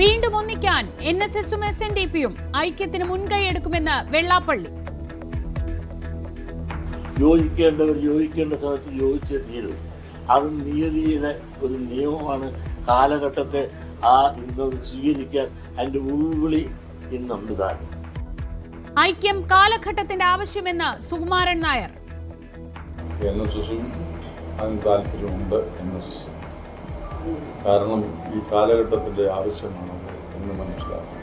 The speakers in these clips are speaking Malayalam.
വീണ്ടും ഒന്നിക്കാൻ NSSും SNDPയും ഐക്യത്തിന് മുൻകൈയെടുക്കുമെന്ന് വെള്ളാപ്പള്ളി. യോജിക്കേണ്ടവർ യോജിക്കേണ്ട സ്ഥലത്ത് യോജിച്ചേ തീരും. അത് നിയതിയുടെ ഒരു നിയമമാണ്. കാലഘട്ടത്തെ ഇന്നത് സ്വീകരിക്കാൻ അതിന്റെ ഉൾവിളി ഇന്നുണ്ട് താനും. ഐക്യം കാലഘട്ടത്തിന്റെ ആവശ്യമെന്ന് സുകുമാരൻ നായർ. താല്പര്യമുണ്ട്. കാരണം ഈ കാലഘട്ടത്തിന്റെ ആവശ്യമാണ് എന്ന് മനസ്സിലാക്കുന്നു.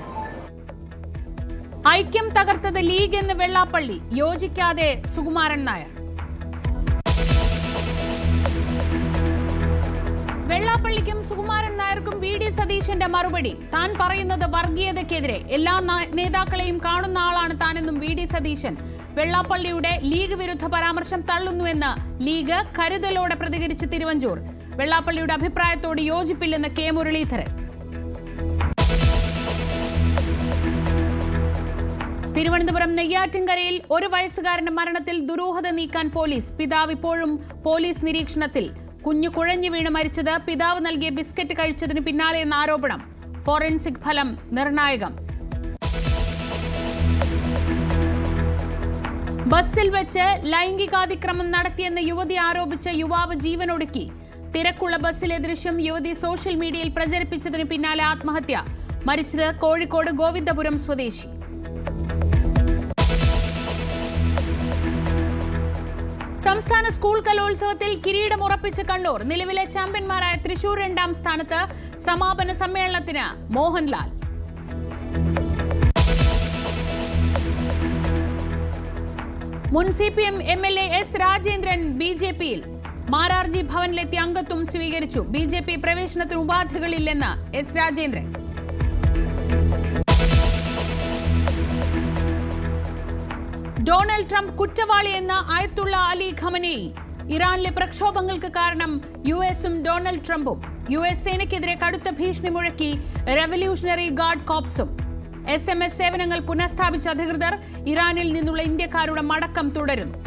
ഐക്യം തകർത്തത് ലീഗ് എന്ന് വെള്ളാപ്പള്ളി, യോജിക്കാതെ സുകുമാരൻ നായർ. വെള്ളാപ്പള്ളിക്കും സുകുമാരൻ നായർക്കും VD സതീശന്റെ മറുപടി. താൻ പറയുന്നത് വർഗീയതയ്ക്കെതിരെ, എല്ലാ നേതാക്കളെയും കാണുന്ന ആളാണ് താനെന്നും VD സതീശൻ. വെള്ളാപ്പള്ളിയുടെ ലീഗ് വിരുദ്ധ പരാമർശം തള്ളുന്നുവെന്ന് ലീഗ് കരുതലോടെ പ്രതികരിച്ച് തിരുവഞ്ചൂർ. വെള്ളാപ്പള്ളിയുടെ അഭിപ്രായത്തോട് യോജിപ്പില്ലെന്ന് K മുരളീധരൻ. തിരുവനന്തപുരം നെയ്യാറ്റിൻകരയിൽ 1 വയസ്സുകാരന്റെ മരണത്തിൽ ദുരൂഹത നീക്കാൻ പോലീസ്. പിതാവ് ഇപ്പോഴും പോലീസ് നിരീക്ഷണത്തിൽ. കുഞ്ഞു കുഴഞ്ഞു വീണ് മരിച്ചത് പിതാവ് നൽകിയ ബിസ്ക്കറ്റ് കഴിച്ചതിന് പിന്നാലെയെന്ന ആരോപണം. ഫോറൻസിക് ഫലം നിർണായകം. ബസ്സിൽ വെച്ച് ലൈംഗികാതിക്രമം നടത്തിയെന്ന് യുവതി ആരോപിച്ച യുവാവ് ജീവനൊടുക്കി. തിരക്കുള്ള ബസ്സിലെ ദൃശ്യം യുവതി സോഷ്യൽ മീഡിയയിൽ പ്രചരിപ്പിച്ചതിന് പിന്നാലെ ആത്മഹത്യ. മരിച്ചത് കോഴിക്കോട് ഗോവിന്ദപുരം സ്വദേശി. സംസ്ഥാന സ്കൂൾ കലോത്സവത്തിൽ കിരീടമുറപ്പിച്ച കണ്ണൂർ. നിലവിലെ ചാമ്പ്യന്മാരായ തൃശൂർ 2ാം സ്ഥാനത്ത്. സമാപന സമ്മേളനത്തിന് മോഹൻലാൽ. മുൻ CPM MLA S Rajendran BJPയിൽ. Mararji ഭവനിലെത്തി അംഗത്വം സ്വീകരിച്ചു. BJP പ്രവേശനത്തിന് ഉപാധികളില്ലെന്ന് S രാജേന്ദ്രൻ. ഡൊണാൾഡ് ട്രംപ് കുറ്റവാളിയെന്ന അയത്തുള്ള അലി ഖമനേയി. ഇറാനിലെ പ്രക്ഷോഭങ്ങൾക്ക് കാരണം US-ഉം ഡൊണാൾഡ് ട്രംപും. US സേനയ്ക്കെതിരെ കടുത്ത ഭീഷണി മുഴക്കി റെവല്യൂഷണറി ഗാർഡ് കോപ്സും. SMS സേവനങ്ങൾ പുനഃസ്ഥാപിച്ച അധികൃതർ. ഇറാനിൽ നിന്നുള്ള ഇന്ത്യക്കാരുടെ മടക്കം തുടരുന്നു.